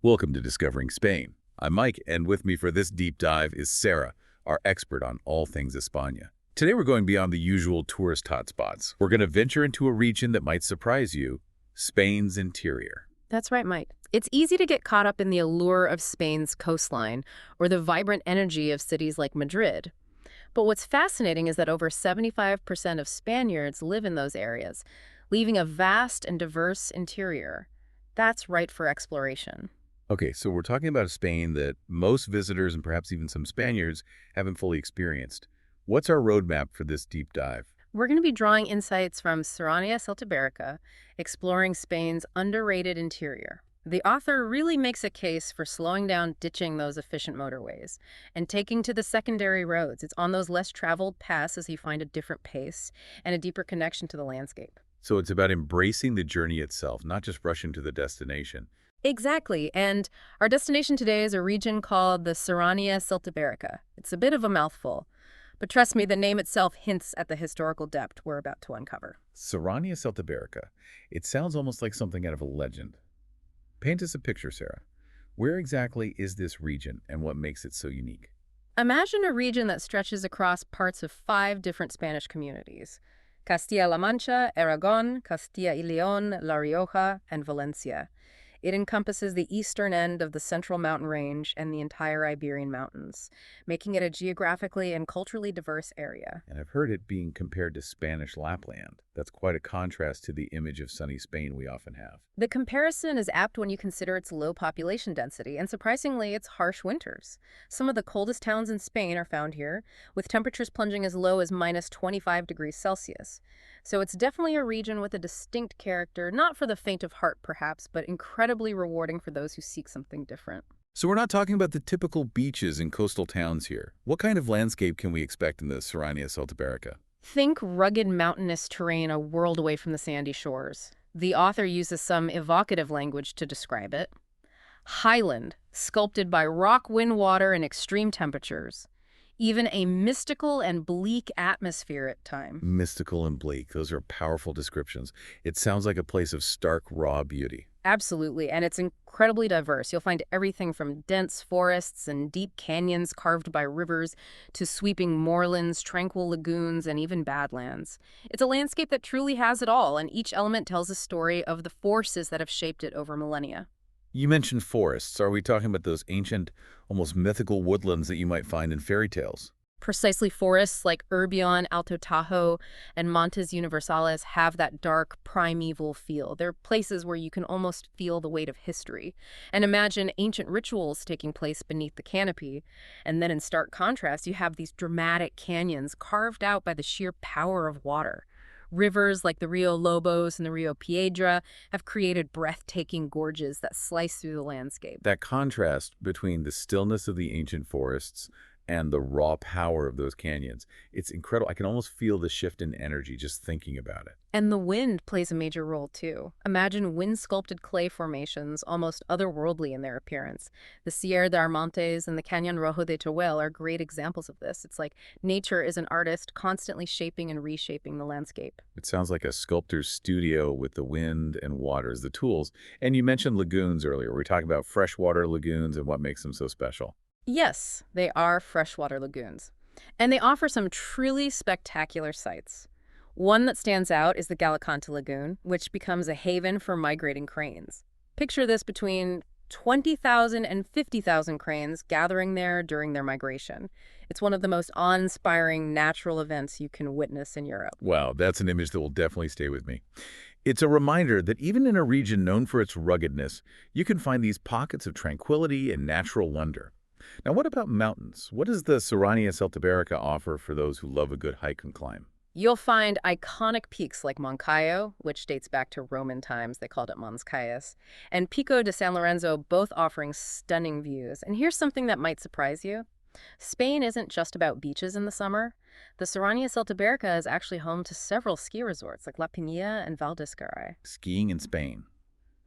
Welcome to Discovering Spain. I'm Mike, and with me for this deep dive is Sarah, our expert on all things España. Today we're going beyond the usual tourist hotspots. We're going to venture into a region that might surprise you, Spain's interior. That's right, Mike. It's easy to get caught up in the allure of Spain's coastline or the vibrant energy of cities like Madrid. But what's fascinating is that over 75% of Spaniards live in those areas, leaving a vast and diverse interior. That's ripe for exploration. Okay, so we're talking about a Spain that most visitors and perhaps even some Spaniards haven't fully experienced. What's our roadmap for this deep dive? We're going to be drawing insights from Serranía Celtibérica, exploring Spain's underrated interior. The author really makes a case for slowing down ditching those efficient motorways and taking to the secondary roads. It's on those less traveled passes you find a different pace and a deeper connection to the landscape. So it's about embracing the journey itself, not just rushing to the destination. Exactly, and our destination today is a region called the Serranía Celtibérica. It's a bit of a mouthful, but trust me, the name itself hints at the historical depth we're about to uncover. Serranía Celtibérica. It sounds almost like something out of a legend. Paint us a picture, Sarah. Where exactly is this region and what makes it so unique? Imagine a region that stretches across parts of 5 different Spanish communities: Castilla-La Mancha, Aragon, Castilla y León, La Rioja, and Valencia. It encompasses the eastern end of the Central Mountain Range and the entire Iberian Mountains, making it a geographically and culturally diverse area. And I've heard it being compared to Spanish Lapland. That's quite a contrast to the image of sunny Spain we often have. The comparison is apt when you consider its low population density and, surprisingly, its harsh winters. Some of the coldest towns in Spain are found here, with temperatures plunging as low as -25 degrees Celsius. So it's definitely a region with a distinct character, not for the faint of heart perhaps, but incredibly rewarding for those who seek something different. So we're not talking about the typical beaches and coastal towns here. What kind of landscape can we expect in the Serranía Celtibérica? Think rugged mountainous terrain a world away from the sandy shores. The author uses some evocative language to describe it. Highland, sculpted by rock, wind, water, and extreme temperatures. Even a mystical and bleak atmosphere at times. Mystical and bleak. Those are powerful descriptions. It sounds like a place of stark, raw beauty. Absolutely, and it's incredibly diverse. You'll find everything from dense forests and deep canyons carved by rivers to sweeping moorlands, tranquil lagoons, and even badlands. It's a landscape that truly has it all, and each element tells a story of the forces that have shaped it over millennia. You mentioned forests. Are we talking about those ancient, almost mythical woodlands that you might find in fairy tales? Precisely, forests like Urbión, Alto Tajo, and Montes Universales have that dark, primeval feel. They're places where you can almost feel the weight of history. And imagine ancient rituals taking place beneath the canopy. And then in stark contrast, you have these dramatic canyons carved out by the sheer power of water. Rivers like the Río Lobos and the Río Piedra have created breathtaking gorges that slice through the landscape. That contrast between the stillness of the ancient forests and the raw power of those canyons, it's incredible. I can almost feel the shift in energy just thinking about it. And the wind plays a major role, too. Imagine wind-sculpted clay formations, almost otherworldly in their appearance. The Sierra de Armantes and the Cañón Rojo de Teruel are great examples of this. It's like nature is an artist constantly shaping and reshaping the landscape. It sounds like a sculptor's studio with the wind and water as the tools. And you mentioned lagoons earlier. We're talking about freshwater lagoons and what makes them so special. Yes, they are freshwater lagoons. And they offer some truly spectacular sights. One that stands out is the Gallicante Lagoon, which becomes a haven for migrating cranes. Picture this: between 20,000 and 50,000 cranes gathering there during their migration. It's one of the most awe-inspiring natural events you can witness in Europe. Wow, that's an image that will definitely stay with me. It's a reminder that even in a region known for its ruggedness, you can find these pockets of tranquility and natural wonder. Now, what about mountains? What does the Serranía Celtibérica offer for those who love a good hike and climb? You'll find iconic peaks like Moncayo, which dates back to Roman times, they called it Mons Caius, and Pico de San Lorenzo, both offering stunning views. And here's something that might surprise you. Spain isn't just about beaches in the summer. The Serranía Celtibérica is actually home to several ski resorts like La Piña and Val d'Iscaray. Skiing in Spain.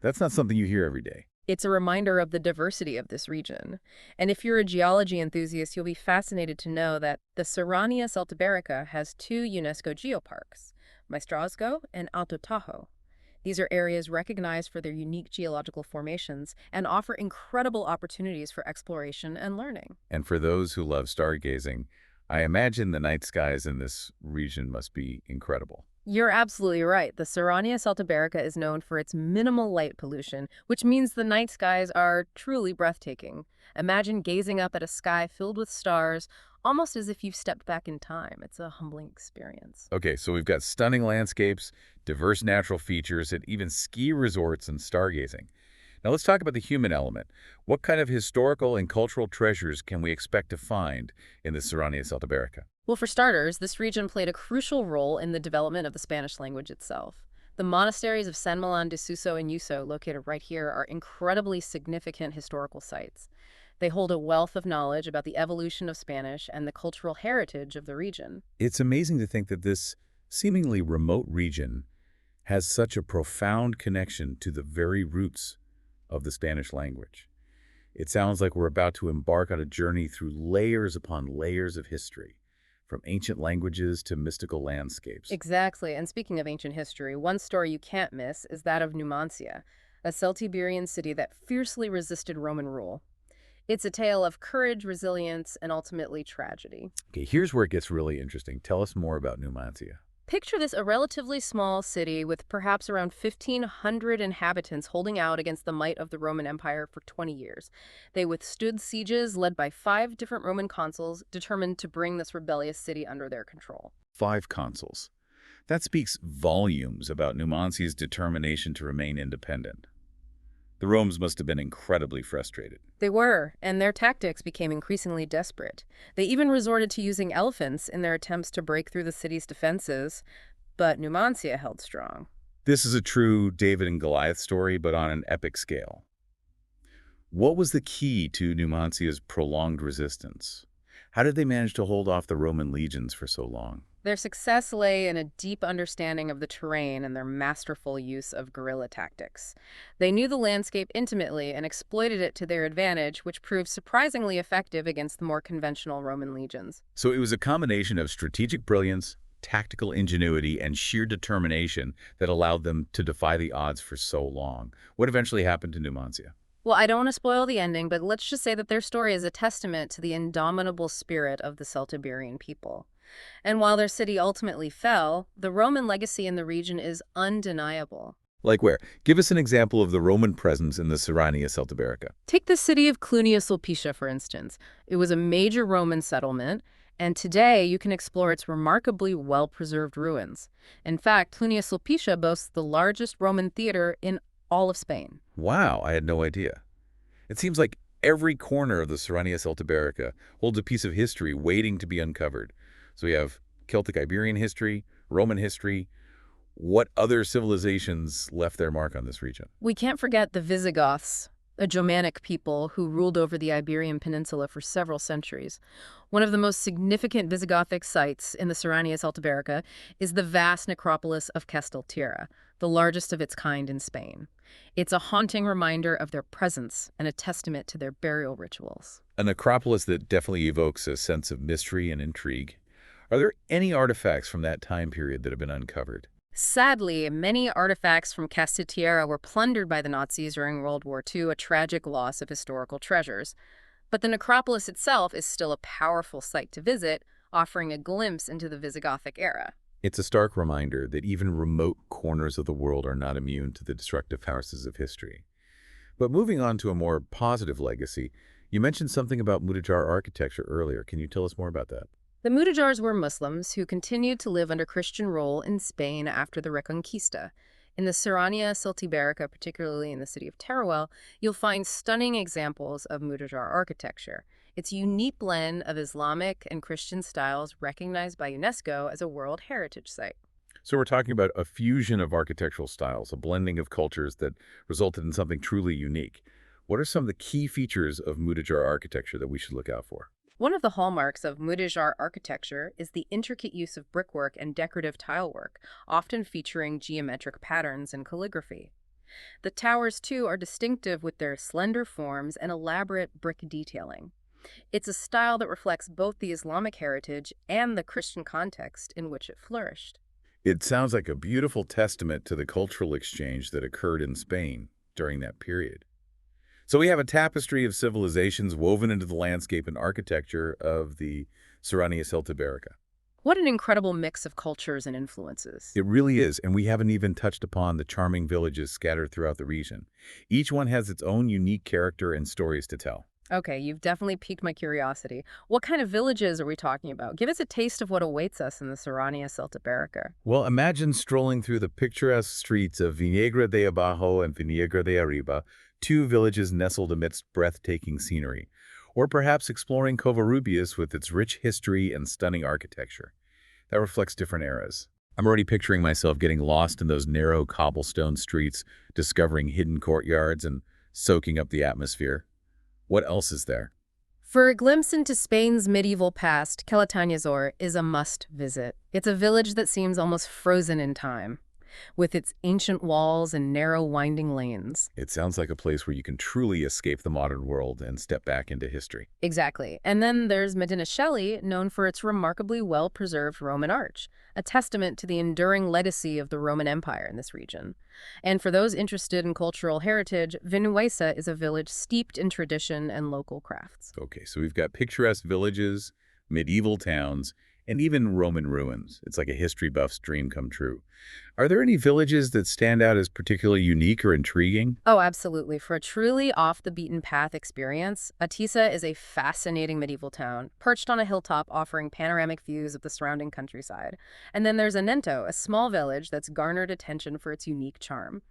That's not something you hear every day. It's a reminder of the diversity of this region. And if you're a geology enthusiast, you'll be fascinated to know that the Serranía Celtibérica has 2 UNESCO geoparks, Maestrazgo and Alto Tajo. These are areas recognized for their unique geological formations and offer incredible opportunities for exploration and learning. And for those who love stargazing, I imagine the night skies in this region must be incredible. You're absolutely right. The Serranía Celtibérica is known for its minimal light pollution, which means the night skies are truly breathtaking. Imagine gazing up at a sky filled with stars, almost as if you've stepped back in time. It's a humbling experience. Okay, so we've got stunning landscapes, diverse natural features, and even ski resorts and stargazing. Now let's talk about the human element. What kind of historical and cultural treasures can we expect to find in the Serranía Celtibérica? Well, for starters, this region played a crucial role in the development of the Spanish language itself. The monasteries of San Millán de Suso and Yuso, located right here, are incredibly significant historical sites. They hold a wealth of knowledge about the evolution of Spanish and the cultural heritage of the region. It's amazing to think that this seemingly remote region has such a profound connection to the very roots of the Spanish language. It sounds like we're about to embark on a journey through layers upon layers of history, from ancient languages to mystical landscapes. Exactly. And speaking of ancient history, one story you can't miss is that of Numancia, a Celtiberian city that fiercely resisted Roman rule. It's a tale of courage, resilience, and ultimately tragedy. Okay, here's where it gets really interesting. Tell us more about Numancia. Picture this, a relatively small city with perhaps around 1,500 inhabitants holding out against the might of the Roman Empire for 20 years. They withstood sieges led by 5 different Roman consuls determined to bring this rebellious city under their control. 5 consuls. That speaks volumes about Numancia's determination to remain independent. The Romans must have been incredibly frustrated. They were, and their tactics became increasingly desperate. They even resorted to using elephants in their attempts to break through the city's defenses, but Numancia held strong. This is a true David and Goliath story, but on an epic scale. What was the key to Numancia's prolonged resistance? How did they manage to hold off the Roman legions for so long? Their success lay in a deep understanding of the terrain and their masterful use of guerrilla tactics. They knew the landscape intimately and exploited it to their advantage, which proved surprisingly effective against the more conventional Roman legions. So it was a combination of strategic brilliance, tactical ingenuity, and sheer determination that allowed them to defy the odds for so long. What eventually happened to Numancia? Well, I don't want to spoil the ending, but let's just say that their story is a testament to the indomitable spirit of the Celtiberian people. And while their city ultimately fell, the Roman legacy in the region is undeniable. Like where? Give us an example of the Roman presence in the Serranía Celtibérica. Take the city of Clunia Sulpicia, for instance. It was a major Roman settlement, and today you can explore its remarkably well-preserved ruins. In fact, Clunia Sulpicia boasts the largest Roman theater in all of Spain. Wow, I had no idea. It seems like every corner of the Serranía Celtibérica holds a piece of history waiting to be uncovered. So we have Celtic Iberian history, Roman history. What other civilizations left their mark on this region? We can't forget the Visigoths, a Germanic people who ruled over the Iberian Peninsula for several centuries. One of the most significant Visigothic sites in the Serranía Celtibérica is the vast necropolis of Casteltierra, the largest of its kind in Spain. It's a haunting reminder of their presence and a testament to their burial rituals. A necropolis that definitely evokes a sense of mystery and intrigue. Are there any artifacts from that time period that have been uncovered? Sadly, many artifacts from Casteltierra were plundered by the Nazis during World War II, a tragic loss of historical treasures. But the necropolis itself is still a powerful site to visit, offering a glimpse into the Visigothic era. It's a stark reminder that even remote corners of the world are not immune to the destructive forces of history. But moving on to a more positive legacy, you mentioned something about Mudéjar architecture earlier. Can you tell us more about that? The Mudéjars were Muslims who continued to live under Christian rule in Spain after the Reconquista. In the Serranía Celtibérica, particularly in the city of Teruel, you'll find stunning examples of Mudéjar architecture. Its unique blend of Islamic and Christian styles recognized by UNESCO as a World Heritage Site. So we're talking about a fusion of architectural styles, a blending of cultures that resulted in something truly unique. What are some of the key features of Mudéjar architecture that we should look out for? One of the hallmarks of Mudéjar architecture is the intricate use of brickwork and decorative tilework, often featuring geometric patterns and calligraphy. The towers, too, are distinctive with their slender forms and elaborate brick detailing. It's a style that reflects both the Islamic heritage and the Christian context in which it flourished. It sounds like a beautiful testament to the cultural exchange that occurred in Spain during that period. So we have a tapestry of civilizations woven into the landscape and architecture of the Serranía Celtibérica. What an incredible mix of cultures and influences. It really is, and we haven't even touched upon the charming villages scattered throughout the region. Each one has its own unique character and stories to tell. Okay, you've definitely piqued my curiosity. What kind of villages are we talking about? Give us a taste of what awaits us in the Serranía Celtibérica. Well, imagine strolling through the picturesque streets of Vinegra de Abajo and Vinegra de Arriba, two villages nestled amidst breathtaking scenery. Or perhaps exploring Covarrubias with its rich history and stunning architecture. That reflects different eras. I'm already picturing myself getting lost in those narrow cobblestone streets, discovering hidden courtyards and soaking up the atmosphere. What else is there? For a glimpse into Spain's medieval past, Calatayud is a must-visit. It's a village that seems almost frozen in time, with its ancient walls and narrow winding lanes. It sounds like a place where you can truly escape the modern world and step back into history. Exactly. And then there's Medinaceli, known for its remarkably well-preserved Roman arch, a testament to the enduring legacy of the Roman Empire in this region. And for those interested in cultural heritage, Vinuesa is a village steeped in tradition and local crafts. Okay, so we've got picturesque villages, medieval towns, and even Roman ruins. It's like a history buff's dream come true. Are there any villages that stand out as particularly unique or intriguing? Oh, absolutely. For a truly off-the-beaten-path experience, Atisa is a fascinating medieval town, perched on a hilltop offering panoramic views of the surrounding countryside. And then there's Anento, a small village that's garnered attention for its unique charm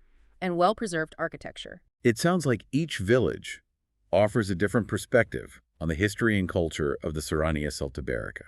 and well-preserved architecture. It sounds like each village offers a different perspective on the history and culture of the Serranía Celtibérica.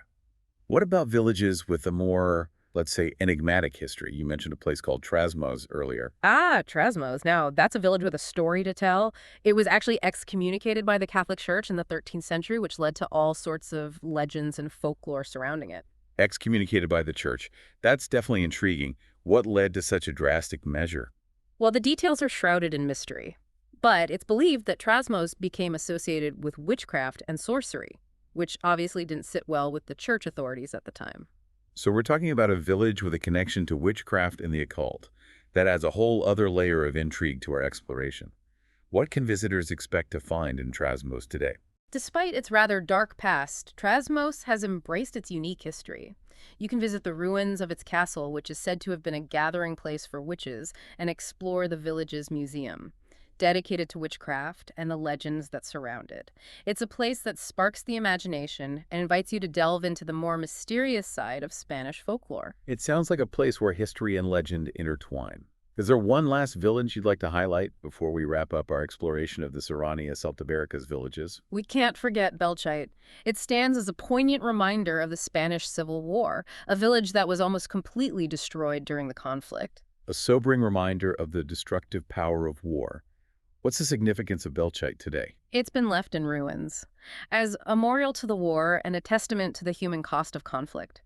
What about villages with a more, let's say, enigmatic history? You mentioned a place called Trasmoz earlier. Ah, Trasmoz. Now, that's a village with a story to tell. It was actually excommunicated by the Catholic Church in the 13th century, which led to all sorts of legends and folklore surrounding it. Excommunicated by the church. That's definitely intriguing. What led to such a drastic measure? Well, the details are shrouded in mystery. But it's believed that Trasmoz became associated with witchcraft and sorcery, which obviously didn't sit well with the church authorities at the time. So we're talking about a village with a connection to witchcraft and the occult. That adds a whole other layer of intrigue to our exploration. What can visitors expect to find in Trasmoz today? Despite its rather dark past, Trasmoz has embraced its unique history. You can visit the ruins of its castle, which is said to have been a gathering place for witches, and explore the village's museum, dedicated to witchcraft and the legends that surround it. It's a place that sparks the imagination and invites you to delve into the more mysterious side of Spanish folklore. It sounds like a place where history and legend intertwine. Is there one last village you'd like to highlight before we wrap up our exploration of the Serranía Celtibérica's villages? We can't forget Belchite. It stands as a poignant reminder of the Spanish Civil War, a village that was almost completely destroyed during the conflict. A sobering reminder of the destructive power of war. What's the significance of Belchite today? It's been left in ruins, as a memorial to the war and a testament to the human cost of conflict.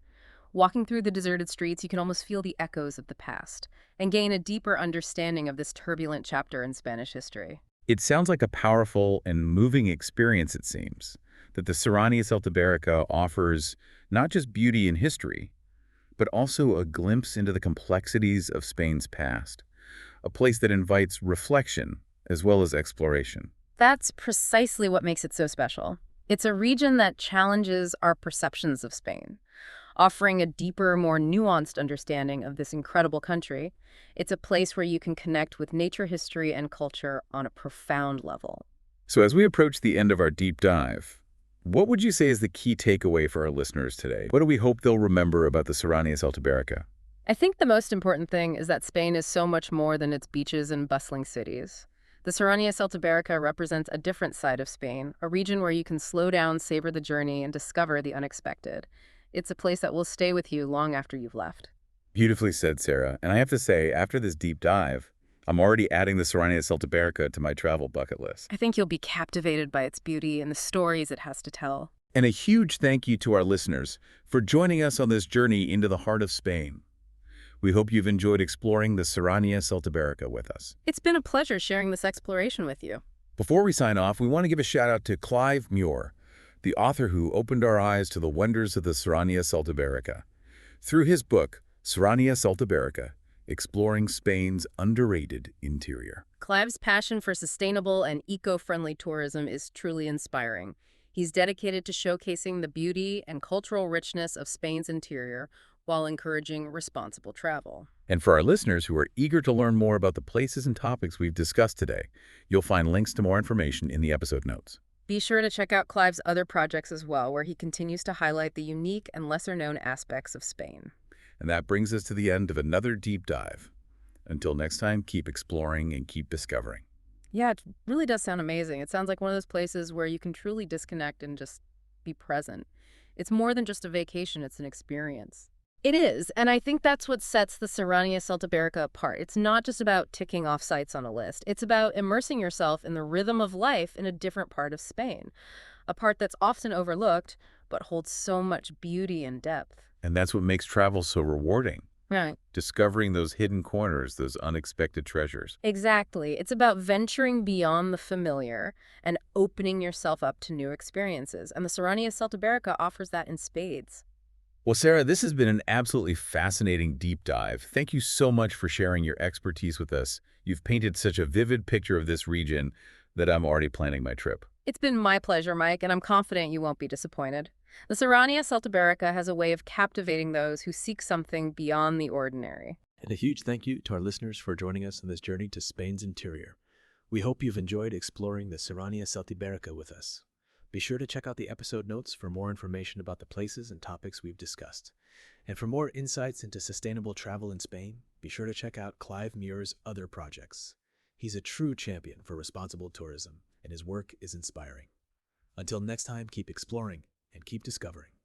Walking through the deserted streets, you can almost feel the echoes of the past and gain a deeper understanding of this turbulent chapter in Spanish history. It sounds like a powerful and moving experience, it seems, that the Serranía Celtibérica offers not just beauty and history, but also a glimpse into the complexities of Spain's past, a place that invites reflection as well as exploration. That's precisely what makes it so special. It's a region that challenges our perceptions of Spain, offering a deeper, more nuanced understanding of this incredible country. It's a place where you can connect with nature, history, and culture on a profound level. So as we approach the end of our deep dive, what would you say is the key takeaway for our listeners today? What do we hope they'll remember about the Serranía Celtibérica? I think the most important thing is that Spain is so much more than its beaches and bustling cities. The Serranía Celtibérica represents a different side of Spain, a region where you can slow down, savor the journey, and discover the unexpected. It's a place that will stay with you long after you've left. Beautifully said, Sarah. And I have to say, after this deep dive, I'm already adding the Serranía Celtibérica to my travel bucket list. I think you'll be captivated by its beauty and the stories it has to tell. And a huge thank you to our listeners for joining us on this journey into the heart of Spain. We hope you've enjoyed exploring the Serranía Celtibérica with us. It's been a pleasure sharing this exploration with you. Before we sign off, we want to give a shout out to Clive Muir, the author who opened our eyes to the wonders of the Serranía Celtibérica. Through his book, Serranía Celtibérica, exploring Spain's underrated interior. Clive's passion for sustainable and eco-friendly tourism is truly inspiring. He's dedicated to showcasing the beauty and cultural richness of Spain's interior while encouraging responsible travel. And for our listeners who are eager to learn more about the places and topics we've discussed today, you'll find links to more information in the episode notes. Be sure to check out Clive's other projects as well, where he continues to highlight the unique and lesser-known aspects of Spain. And that brings us to the end of another deep dive. Until next time, keep exploring and keep discovering. Yeah, it really does sound amazing. It sounds like one of those places where you can truly disconnect and just be present. It's more than just a vacation, it's an experience. It is, and I think that's what sets the Serranía Celtibérica apart. It's not just about ticking off sites on a list. It's about immersing yourself in the rhythm of life in a different part of Spain, a part that's often overlooked, but holds so much beauty and depth. And that's what makes travel so rewarding. Right. Discovering those hidden corners, those unexpected treasures. Exactly. It's about venturing beyond the familiar and opening yourself up to new experiences. And the Serranía Celtibérica offers that in spades. Well, Sarah, this has been an absolutely fascinating deep dive. Thank you so much for sharing your expertise with us. You've painted such a vivid picture of this region that I'm already planning my trip. It's been my pleasure, Mike, and I'm confident you won't be disappointed. The Serranía Celtibérica has a way of captivating those who seek something beyond the ordinary. And a huge thank you to our listeners for joining us on this journey to Spain's interior. We hope you've enjoyed exploring the Serranía Celtibérica with us. Be sure to check out the episode notes for more information about the places and topics we've discussed. And for more insights into sustainable travel in Spain, be sure to check out Clive Muir's other projects. He's a true champion for responsible tourism, and his work is inspiring. Until next time, keep exploring and keep discovering.